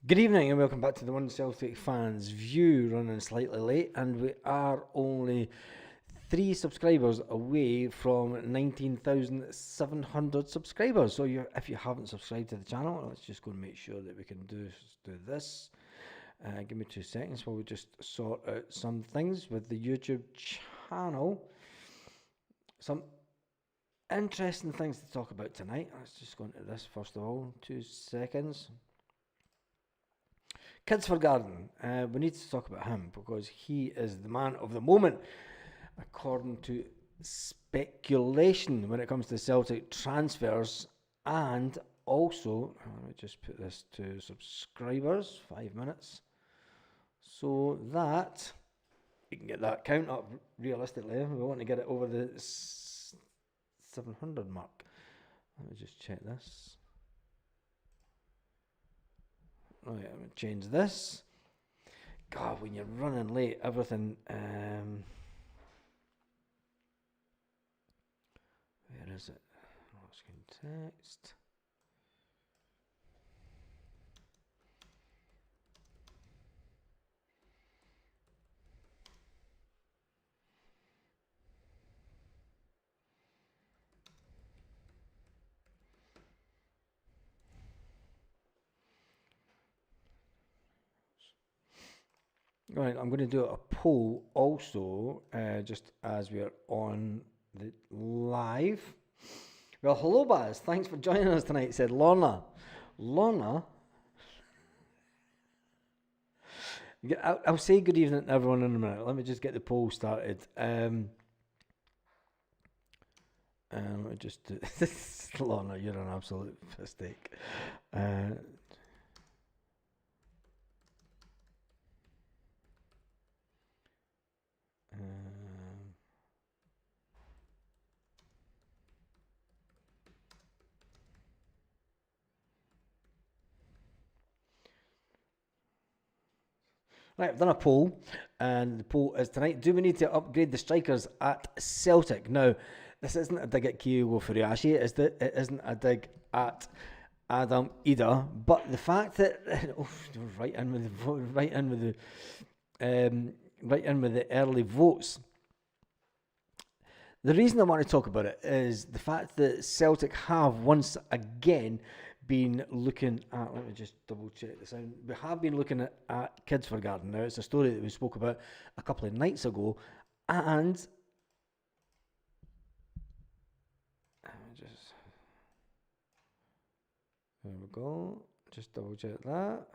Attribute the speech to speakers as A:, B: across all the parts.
A: Good evening and welcome back to the One Celtic Fans View, running slightly late, and we are only 3 subscribers away from 19,700 subscribers. So if you haven't subscribed to the channel, let's just go and make sure that we can do this. Give me 2 seconds while we just sort out some things with the YouTube channel. Some interesting things to talk about tonight. Let's just go into this first of all. 2 seconds. Kvistgaarden, we need to talk about him because he is the man of the moment, according to speculation when it comes to Celtic transfers. And also, let me just put this to subscribers, 5 minutes, so that we can get that count up realistically. We want to get it over the 700 mark. Let me just check this. Right, I'm going to change this. God, when you're running late, everything... where is it? Screen text. Right, I'm going to do a poll also, just as we're on the live. Well, hello, Baz. Thanks for joining us tonight, said Lorna. Lorna? I'll say good evening to everyone in a minute. Let me just get the poll started. Let me just do this. Lorna, you're an absolute mistake. Right, I've done a poll, and the poll is tonight: do we need to upgrade the strikers at Celtic? Now, this isn't a dig at Kyogo Furuhashi, it isn't a dig at Adam either, but the fact that right in with the early votes. The reason I want to talk about it is the fact that Celtic have once again been looking at, let me just double check this out. We have been looking at Kvistgaarden. Now, it's a story that we spoke about a couple of nights ago, and there we go. Just double check that.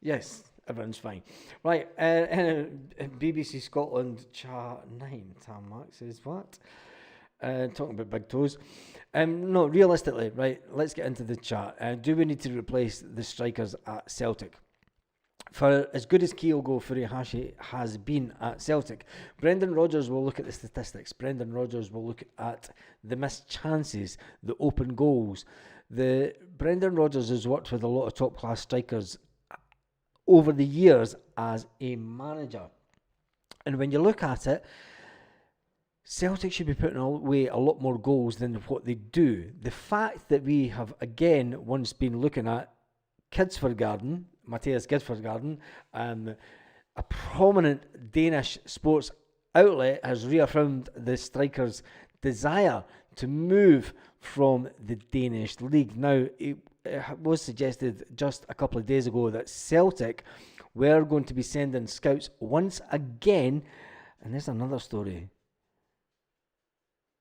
A: Yes, everyone's fine. Right, BBC Scotland chat 9, Tam Max says what? Talking about big toes. No, realistically, right, let's get into the chat. Do we need to replace the strikers at Celtic? For as good as Kyogo Furuhashi has been at Celtic, Brendan Rodgers will look at the statistics. Brendan Rodgers will look at the missed chances, the open goals. Brendan Rodgers has worked with a lot of top-class strikers over the years as a manager. And when you look at it, Celtic should be putting away a lot more goals than what they do. The fact that we have again once been looking at Kvistgaarden, Mathias Kvistgaarden, a prominent Danish sports outlet has reaffirmed the striker's desire to move from the Danish league. Now, it was suggested just a couple of days ago that Celtic were going to be sending scouts once again, and there's another story.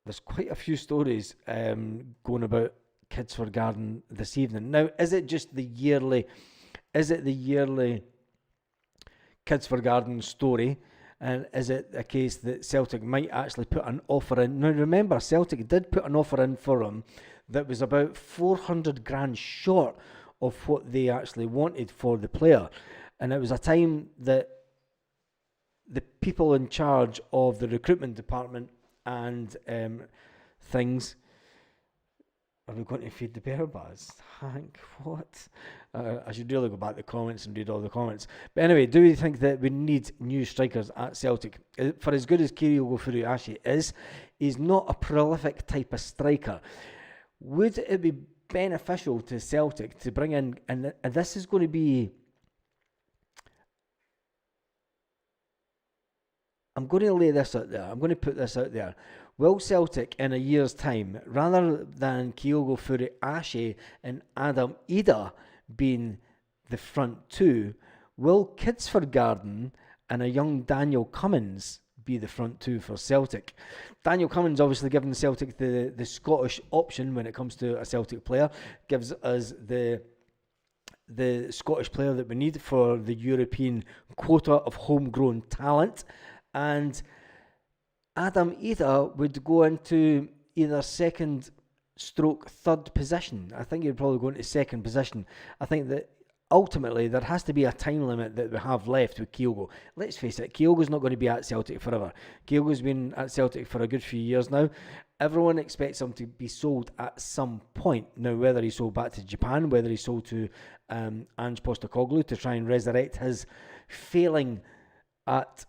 A: There's quite a few stories going about Kvistgaarden this evening. Now, is it the yearly Kvistgaarden story? And is it a case that Celtic might actually put an offer in? Now, remember, Celtic did put an offer in for him that was about 400 grand short of what they actually wanted for the player. And it was a time that the people in charge of the recruitment department and things... Are we going to feed the bear, Baz? Hank, what? I should really go back to the comments and read all the comments. But anyway, do we think that we need new strikers at Celtic? For as good as Kyogo Furuhashi is, he's not a prolific type of striker. Would it be beneficial to Celtic to bring in, and this is going to be, I'm going to lay this out there, I'm going to put this out there. Will Celtic in a year's time, rather than Kyogo Furuhashi and Adam Ida being the front two, will Kvistgaarden and a young Daniel Cummins be the front two for Celtic? Daniel Cummins obviously giving Celtic the Scottish option when it comes to a Celtic player, gives us the Scottish player that we need for the European quota of homegrown talent. And Adam Ida would go into either second stroke third position. I think he'd probably go into second position. I think that ultimately there has to be a time limit that we have left with Kyogo. Let's face it, Kyogo's not going to be at Celtic forever. Kyogo's been at Celtic for a good few years now. Everyone expects him to be sold at some point. Now, whether he's sold back to Japan, whether he's sold to Ange Postecoglou to try and resurrect his failing at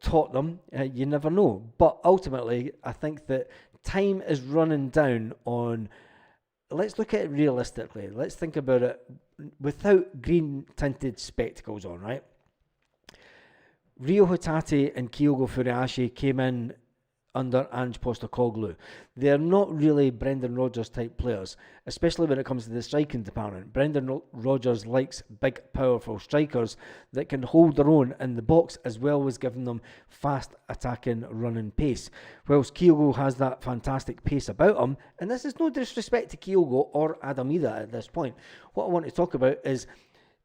A: Tottenham, you never know. But ultimately, I think that time is running down on... Let's look at it realistically. Let's think about it without green-tinted spectacles on, right? Rio Hatate and Kyogo Furuhashi came in under Ange Postecoglou. They're not really Brendan Rodgers type players, especially when it comes to the striking department. Brendan Rodgers likes big, powerful strikers that can hold their own in the box, as well as giving them fast attacking running pace. Whilst Kyogo has that fantastic pace about him, and this is no disrespect to Kyogo or Adam Ida at this point. What I want to talk about is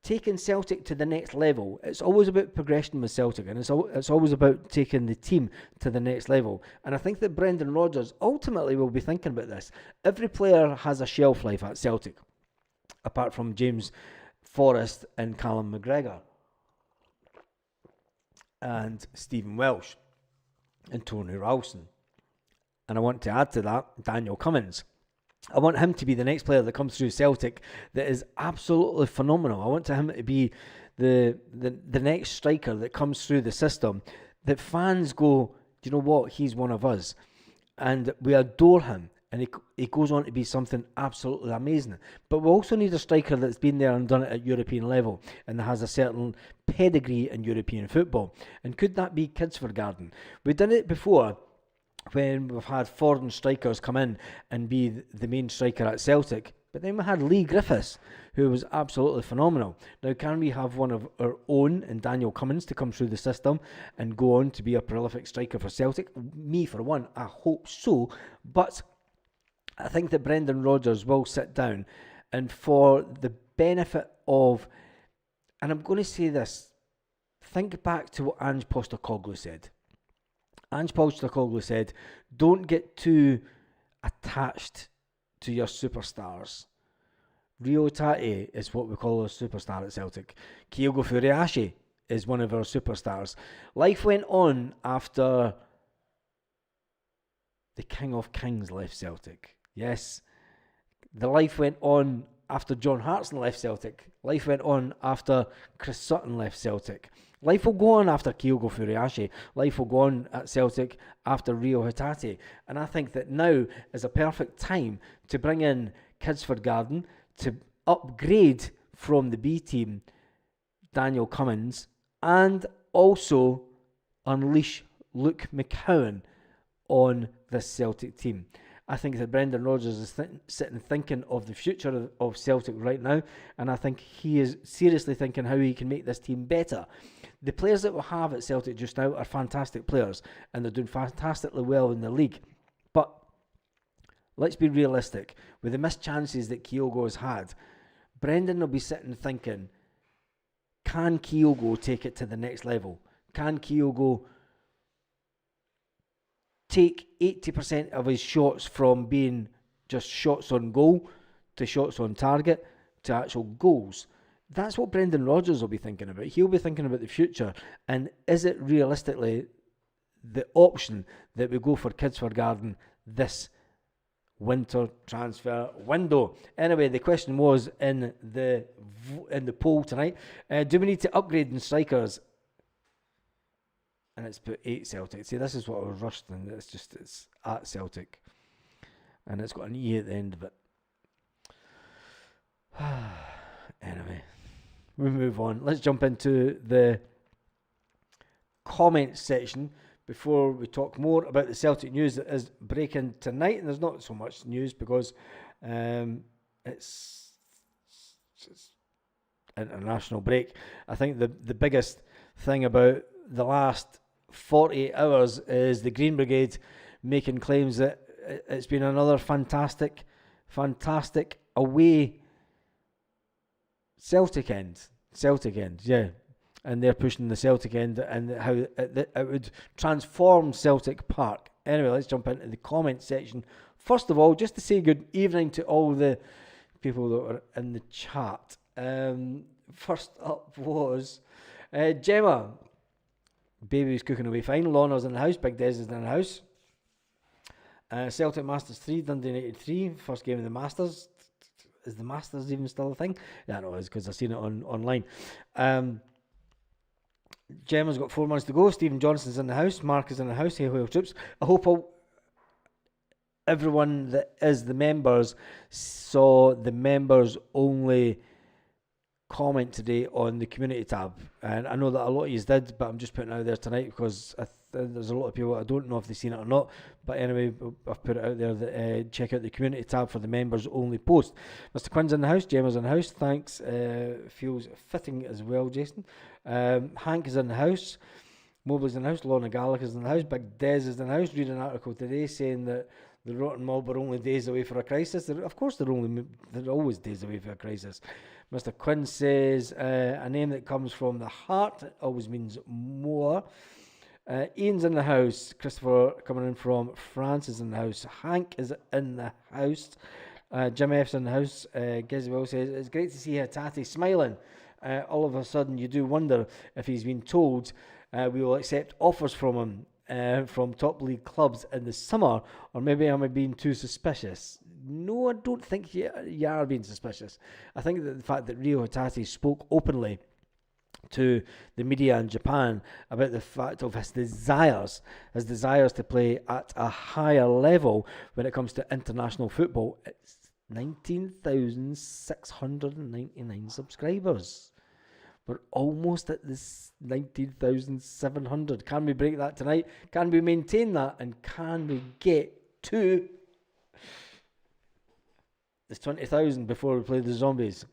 A: taking Celtic to the next level. It's always about progression with Celtic, and it's always about taking the team to the next level. And I think that Brendan Rodgers ultimately will be thinking about this. Every player has a shelf life at Celtic, apart from James Forrest and Callum McGregor, and Stephen Welsh, and Tony Ralston. And I want to add to that Daniel Cummins. I want him to be the next player that comes through Celtic that is absolutely phenomenal. I want him to be the next striker that comes through the system that fans go, do you know what, he's one of us. And we adore him. And he goes on to be something absolutely amazing. But we also need a striker that's been there and done it at European level and that has a certain pedigree in European football. And could that be Kvistgaarden? We've done it before when we've had foreign strikers come in and be the main striker at Celtic. But then we had Lee Griffiths, who was absolutely phenomenal. Now, can we have one of our own in Daniel Cummins to come through the system and go on to be a prolific striker for Celtic? Me, for one, I hope so. But I think that Brendan Rodgers will sit down, and for the benefit of, and I'm going to say this, think back to what Ange Postecoglou said. Ange Postecoglou said, don't get too attached to your superstars. Rio Hatate is what we call a superstar at Celtic. Kyogo Furuhashi is one of our superstars. Life went on after the King of Kings left Celtic. Yes, the life went on after John Hartson left Celtic. Life went on after Chris Sutton left Celtic. Life will go on after Kyogo Furuhashi. Life will go on at Celtic after Rio Hatate. And I think that now is a perfect time to bring in Kvistgaarden, to upgrade from the B team Daniel Cummins, and also unleash Luke McCowan on this Celtic team. I think that Brendan Rodgers is sitting thinking of the future of Celtic right now, and I think he is seriously thinking how he can make this team better. The players that we have at Celtic just now are fantastic players, and they're doing fantastically well in the league. But let's be realistic. With the missed chances that Kyogo has had, Brendan will be sitting thinking, can Kyogo take it to the next level? Can Kyogo take 80% of his shots from being just shots on goal to shots on target to actual goals? That's what Brendan Rodgers will be thinking about. He'll be thinking about the future. And is it realistically the option that we go for Kvistgaarden this winter transfer window? Anyway, the question was in the poll tonight. Do we need to upgrade in strikers? And it's put 8 Celtic. See, this is what I was rushed, and it's at Celtic. And it's got an E at the end of it. we move on. Let's jump into the comments section before we talk more about the Celtic news that is breaking tonight. And there's not so much news because it's international break. I think the biggest thing about the last 48 hours is the Green Brigade making claims that it's been another fantastic away Celtic end, yeah. And they're pushing the Celtic end and how it would transform Celtic Park. Anyway, let's jump into the comment section. First of all, just to say good evening to all the people that were in the chat. First up was Gemma. Baby's cooking away fine. Lorna's in the house. Big Des is in the house. Celtic Masters 3, Dundee United 3. First game of the Masters. Is the Masters even still a thing? Yeah, no, it's because I've seen it online. Gemma's got 4 months to go. Stephen Johnson's in the house. Mark is in the house. Hey, Whale Troops. I hope everyone that is the members saw the members only comment today on the community tab, and I know that a lot of you did, but I'm just putting it out there tonight because there's a lot of people, I don't know if they've seen it or not, but anyway, I've put it out there that check out the community tab for the members only post. Mr. Quinn's in the house, Gemma's in the house, thanks, feels fitting as well, Jason. Hank is in the house, Mobley's in the house, Lorna Gallagher's in the house, Big Des is in the house. Read an article today saying that the Rotten Mob are only days away for a crisis. Of course they're always days away for a crisis. Mr. Quinn says, a name that comes from the heart always means more. Ian's in the house. Christopher coming in from France is in the house. Hank is in the house. Jim F's in the house. Gizwell says, it's great to see Hatate smiling. All of a sudden you do wonder if he's been told we will accept offers from him from top league clubs in the summer, or maybe am I being too suspicious? No, I don't think you are being suspicious. I think that the fact that Reo Hatate spoke openly to the media in Japan about the fact of his desires to play at a higher level when it comes to international football. It's 19,699 subscribers. We're almost at this 19,700. Can we break that tonight? Can we maintain that? And can we get to this 20,000 before we play the Zombies?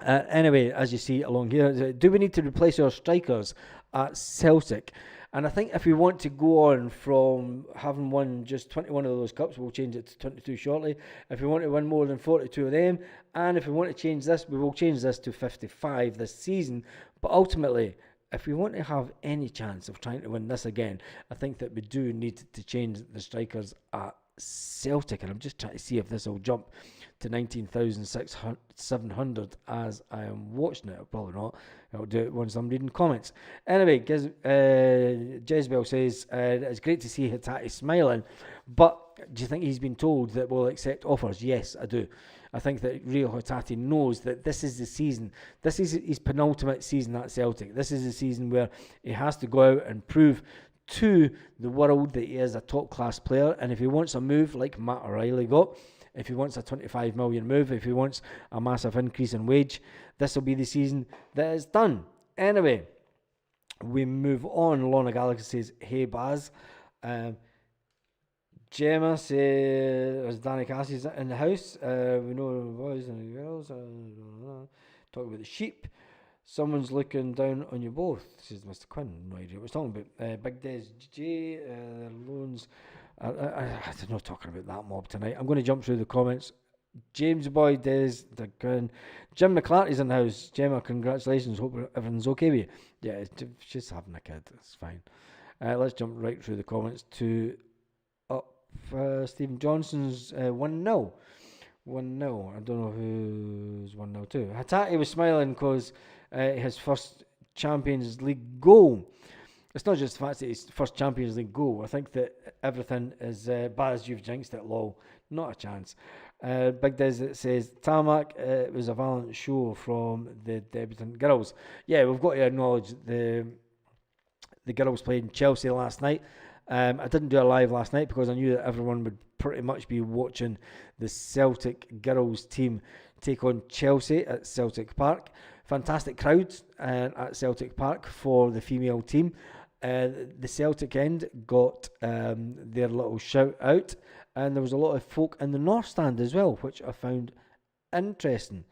A: Anyway, as you see along here, do we need to replace our strikers at Celtic? And I think if we want to go on from having won just 21 of those cups, we'll change it to 22 shortly. If we want to win more than 42 of them, and if we want to change this, we will change this to 55 this season. But ultimately, if we want to have any chance of trying to win this again, I think that we do need to change the strikers at Celtic. And I'm just trying to see if this will jump to 19,700 as I am watching it. Probably not. I'll do it once I'm reading comments. Anyway, Jezebel says, it's great to see Hatate smiling, but do you think he's been told that we'll accept offers? Yes, I do. I think that Reo Hatate knows that this is the season. This is his penultimate season at Celtic. This is the season where he has to go out and prove to the world that he is a top-class player. And if he wants a move like Matt O'Reilly got, if he wants a 25 million move, if he wants a massive increase in wage, this will be the season that is done. Anyway, we move on. Lorna Gallagher says, hey Baz. Gemma says, Danny Cassie's in the house. We know the boys and the girls. Talk about the sheep. Someone's looking down on you both, says Mr. Quinn. No idea what he's talking about. Big Des J, loans. I'm not talking about that mob tonight. I'm going to jump through the comments. James Boy, Des, Jim McClarty's in the house. Gemma, congratulations. Hope everything's okay with you. Yeah, she's having a kid. It's fine. Let's jump right through the comments to Stephen Johnson's 1-0. 1-0. I don't know who's 1-0 too. Hatate was smiling because his first Champions League goal. It's not just the fact that his first Champions League goal. I think that everything is Baz, you've jinxed it, lol. Not a chance. Big Des says, Tarmac, it was a valiant show from the debutant girls. Yeah, we've got to acknowledge the girls played in Chelsea last night. I didn't do a live last night because I knew that everyone would pretty much be watching the Celtic girls team take on Chelsea at Celtic Park. Fantastic crowds at Celtic Park for the female team. The Celtic end got their little shout out, and there was a lot of folk in the North Stand as well, which I found interesting.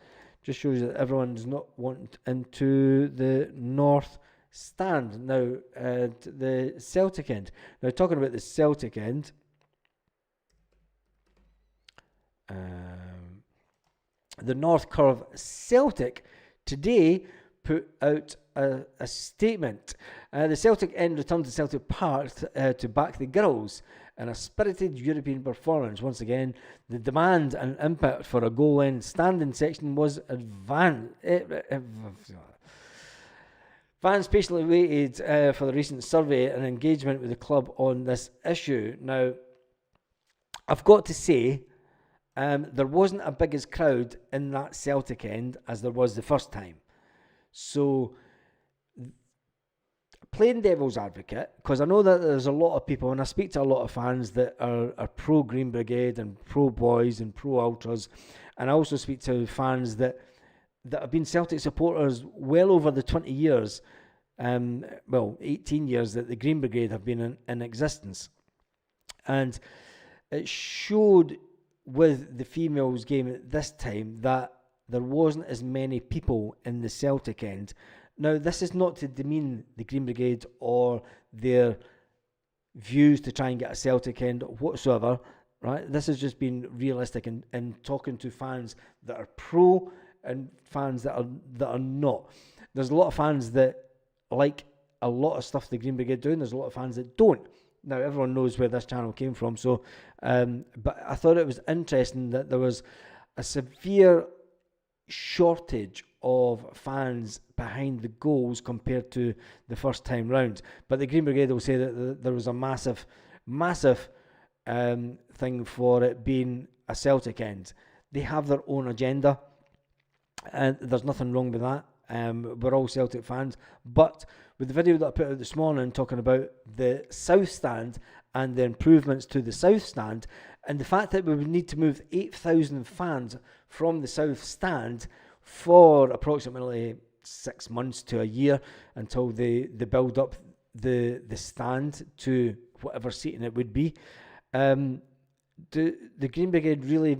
A: Just shows that everyone's not wanting into the North Stand. Now, the Celtic end. Now, talking about the Celtic end, the North Curve Celtic today put out a statement. The Celtic end returned to Celtic Park to back the girls in a spirited European performance. Once again, the demand and impact for a goal end standing section was advanced. Fans patiently waited for the recent survey and engagement with the club on this issue. Now, I've got to say, there wasn't a big as crowd in that Celtic end as there was the first time. So, playing devil's advocate, because I know that there's a lot of people, and I speak to a lot of fans that are pro Green Brigade and pro boys and pro ultras, and I also speak to fans that have been Celtic supporters well over the 20 years, 18 years that the Green Brigade have been in existence. And it showed with the females game at this time that there wasn't as many people in the Celtic end. Now, this is not to demean the Green Brigade or their views to try and get a Celtic end whatsoever, right? This has just been realistic and talking to fans that are pro and fans that are not. There's a lot of fans that like a lot of stuff the Green Brigade doing. There's a lot of fans that don't. Now, everyone knows where this channel came from, so but I thought it was interesting that there was a severe shortage of fans behind the goals compared to the first time round. But the Green Brigade will say that there was a massive thing for it being a Celtic end. They have their own agenda, and there's nothing wrong with that. We're all Celtic fans, but with the video that I put out this morning talking about the South Stand and the improvements to the South Stand, and the fact that we would need to move 8,000 fans from the South Stand for approximately 6 months to a year until they build up the stand to whatever seating it would be. The Green Brigade really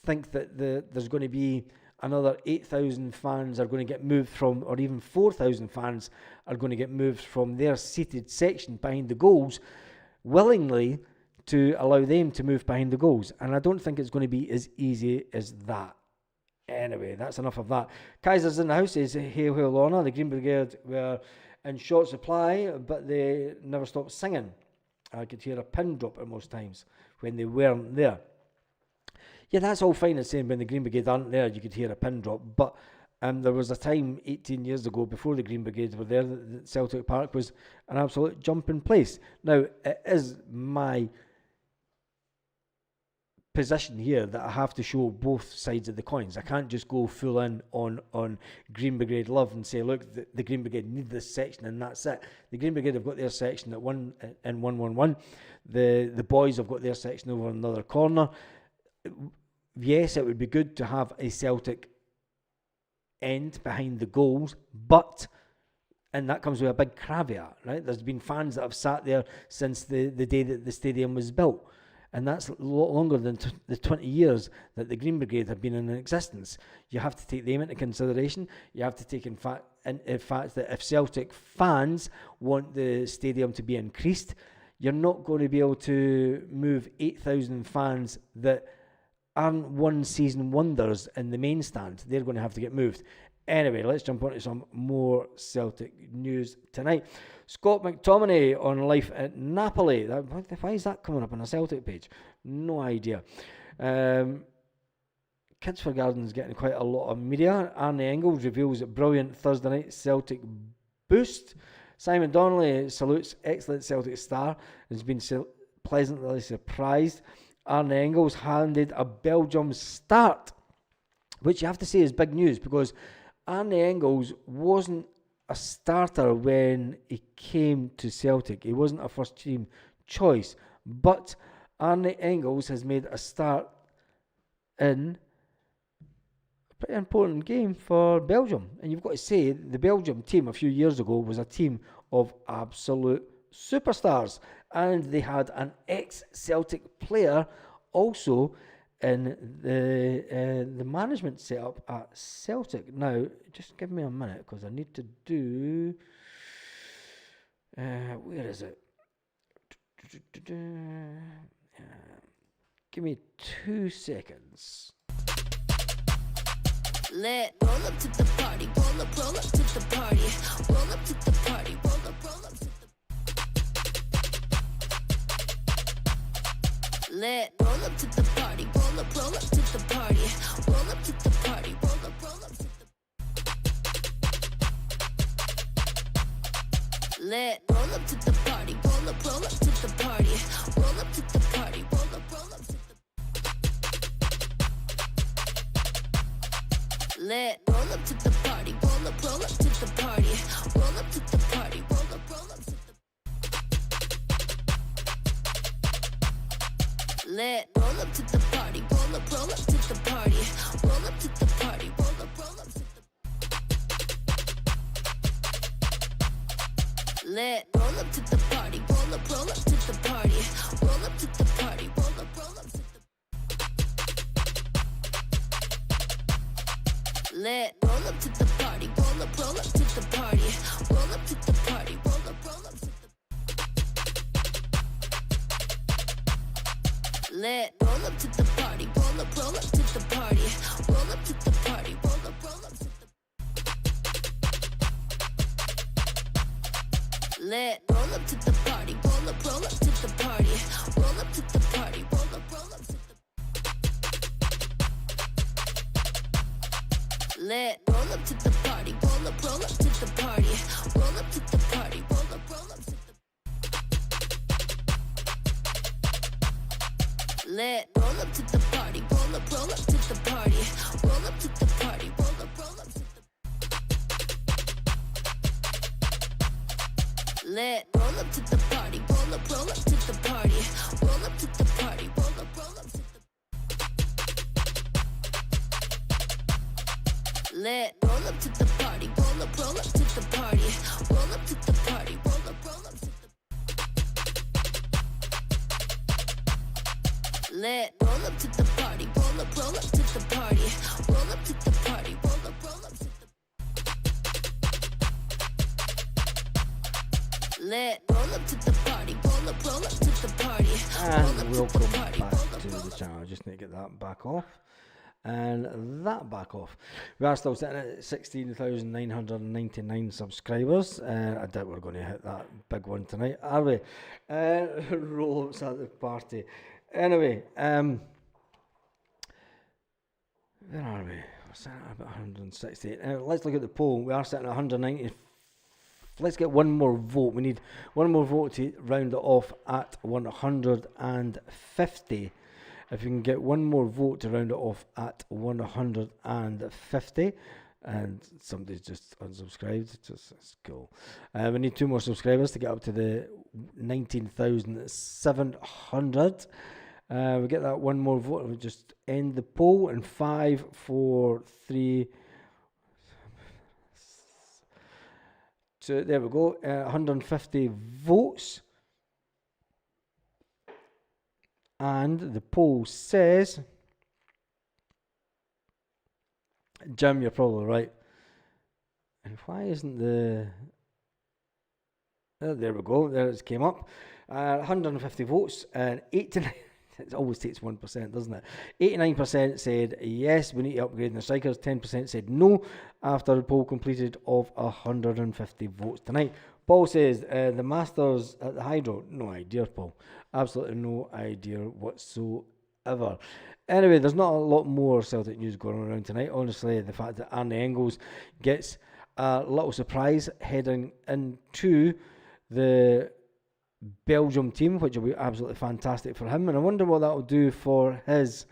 A: think that there's going to be another 8,000 fans are going to get moved from, or even 4,000 fans are going to get moved from their seated section behind the goals willingly to allow them to move behind the goals. And I don't think it's going to be as easy as that. Anyway, that's enough of that. Kaiser's in the house, says, "Hail, hail, Lorna. The Green Brigade were in short supply, but they never stopped singing. I could hear a pin drop at most times when they weren't there." Yeah, that's all fine and saying when the Green Brigade aren't there, you could hear a pin drop. But there was a time 18 years ago, before the Green Brigade were there, that Celtic Park was an absolute jumping place. Now, it is my position here that I have to show both sides of the coins. I can't just go full in on Green Brigade love and say, look, the Green Brigade need this section and that's it. The Green Brigade have got their section at 111. The boys have got their section over another corner. Yes, it would be good to have a Celtic end behind the goals, but, and that comes with a big caveat, right? There's been fans that have sat there since the day that the stadium was built. And that's a lot longer than the 20 years that the Green Brigade have been in existence. You have to take them into consideration. You have to take in fact that if Celtic fans want the stadium to be increased, you're not going to be able to move 8,000 fans that aren't one season wonders in the main stand. They're going to have to get moved. Anyway, let's jump on to some more Celtic news tonight. Scott McTominay on life at Napoli. Why is that coming up on a Celtic page? No idea. Kvistgaarden's getting quite a lot of media. Arne Engels reveals a brilliant Thursday night Celtic boost. Simon Donnelly salutes excellent Celtic star. Has been pleasantly surprised. Arne Engels handed a Belgium start, which you have to say is big news, because Arne Engels wasn't a starter when he came to Celtic. He wasn't a first team choice, but Arne Engels has made a start in a pretty important game for Belgium. And you've got to say, the Belgium team a few years ago was a team of absolute superstars, and they had an ex-Celtic player also in the management setup at Celtic. Now, just give me a minute because I need to do. Where is it? Give me 2 seconds.
B: Lit, roll up to the party, roll up to the party, roll up to the party, roll up to the lit, roll up to the party, roll up to the party, roll up to the party, roll up to the lit, roll up to the party, roll up to the party, roll up to the party, roll up to the lit, roll up to the party, roll up to the party, roll up to the party, roll up to the lit, roll up to the party, roll up to the party, roll up to the party, roll up to the lit, roll up to the party, roll up to the party, roll up to the party, roll up to the lit, roll up to the party, roll up to the party, roll up to the party, roll up to the lit, roll up to the party, roll up to the party, roll up to the party, roll up to the lit, roll up to the party, roll up to the party, roll up to the party, roll up to the lit, roll up to the party, roll up to the party, roll up to the party, roll up to the lit, roll up to the party, roll up to the party, roll up to the party, roll up to the lit, roll up to the party, roll up to the party, roll up to the party, roll up to the lit, roll up to the party, roll up to the party, roll up to the party, roll up to the lit, roll up to the party, roll up to the party, roll up to the party, roll up to the lit, roll up to the party, roll up to the party,
A: and welcome back to the channel. I just need to get that back off. And that back off. We are still sitting at 16,999 subscribers. I doubt we're going to hit that big one tonight, are we? Roll-ups at the party. Anyway, where are we? We're sitting at about 168. Let's look at the poll. We are sitting at 190. Let's get one more vote. We need one more vote to round it off at 150. If you can get one more vote to round it off at 150, and somebody's just unsubscribed, it's cool. We need 2 more subscribers to get up to the 19,700. We get that one more vote, and we just end the poll in 5, 4, 3. So there we go, 150 votes. And the poll says, Jim, you're probably right. And why isn't the... there we go, there it came up. 150 votes, and 89... It always takes 1%, doesn't it? 89% said yes, we need to upgrade the strikers. 10% said no after the poll completed of 150 votes tonight. Paul says, the Masters at the Hydro. No idea, Paul. Absolutely no idea whatsoever. Anyway, there's not a lot more Celtic news going around tonight. Honestly, the fact that Arne Engels gets a little surprise heading into the Belgium team, which will be absolutely fantastic for him. And I wonder what that will do for his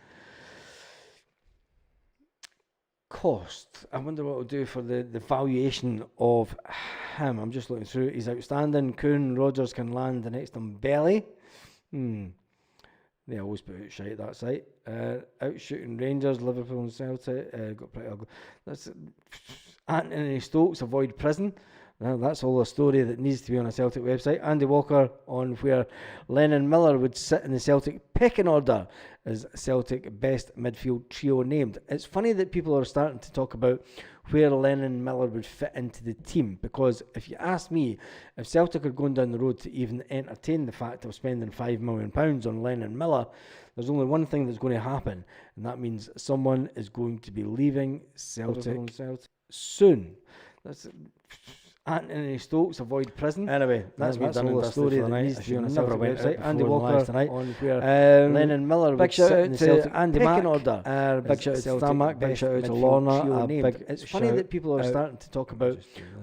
A: cost. I wonder what it'll do for the valuation of him. I'm just looking through. He's outstanding. Kuhn, Rodgers can land the next on Belly. They always put out shite at that site. Out shooting Rangers, Liverpool and Celtic. Got pretty ugly. That's Anthony Stokes avoid prison. Now that's all a story that needs to be on a Celtic website. Andy Walker on where Lennon Miller would sit in the Celtic pecking order as Celtic best midfield trio named. It's funny that people are starting to talk about where Lennon Miller would fit into the team, because if you ask me, if Celtic are going down the road to even entertain the fact of spending £5 million on Lennon Miller, there's only one thing that's going to happen, and that means someone is going to be leaving Celtic soon. That's Anthony Stokes avoid prison. Anyway, that's all a story that needs to be on a Celtic website. Andy Walker tonight on where Lennon Miller would sit in the Celtic Andy pecking order. Big shout out to Starmac, big shout out to Lorna. It's funny that people are starting to talk about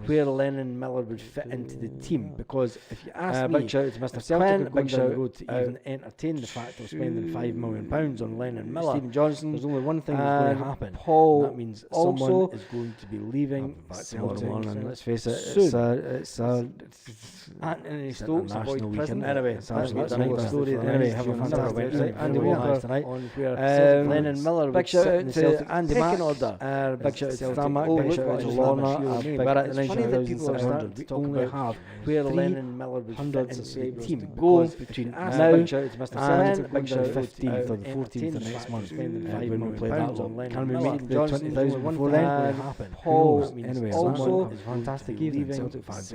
A: where Lennon Miller would fit into the team, because if you ask me, big shout out to Mr. Celtic, big shout out to even entertain the fact of spending £5 million on Lennon Miller. Stephen Johnson, there's only one thing that's going to happen. Paul, that means someone is going to be leaving Celtic. Let's face it. It's Anthony Stokes avoid prison. Anyway, that's all the story. Anyway, have a fantastic website. Andy Walker tonight on where Lennon Miller would sit in the Celtic Andy pecking order. Big shout out to Starmac, big shout out to Lorna. But it's funny that people are starting to talk about where Lennon Miller would fit into the team. Go between now and big shout out 15th or the 14th of next month. When we play that long, can we make the 20,000 before then? Paul, anyway, also is fantastic evening. Celtic fans.